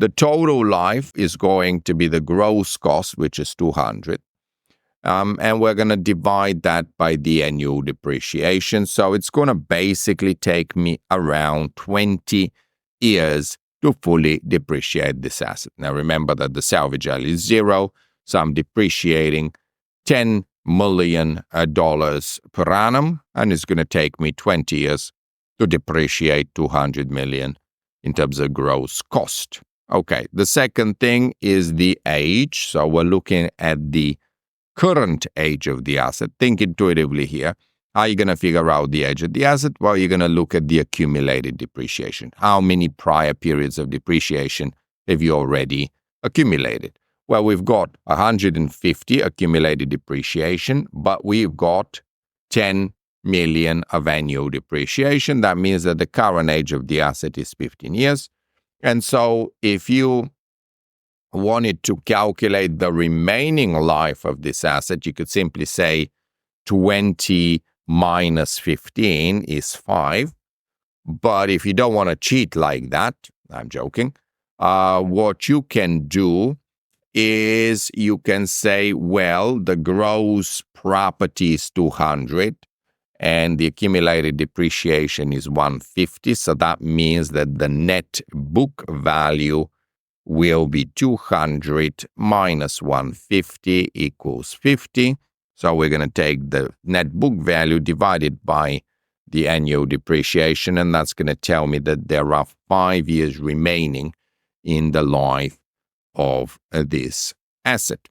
The total life is going to be the gross cost, which is 200. And we're going to divide that by the annual depreciation. So it's going to basically take me around 20 years to fully depreciate this asset. Now, remember that the salvage value is zero, so I'm depreciating $10 million per annum, and it's going to take me 20 years to depreciate $200 million in terms of gross cost. Okay, the second thing is the age. So we're looking at the current age of the asset. Think intuitively here. How are you going to figure out the age of the asset? Well, you're going to look at the accumulated depreciation. How many prior periods of depreciation have you already accumulated? Well, we've got 150 accumulated depreciation, but we've got 10 million of annual depreciation. That means that the current age of the asset is 15 years. And so if you wanted to calculate the remaining life of this asset, you could simply say 20 minus 15 is 5. But if you don't want to cheat like that, I'm joking, what you can do is you can say, well, the gross property is 200 and the accumulated depreciation is 150. So that means that the net book value will be 200 minus 150 equals 50. So we're going to take the net book value divided by the annual depreciation, and that's going to tell me that there are 5 years remaining in the life of this asset.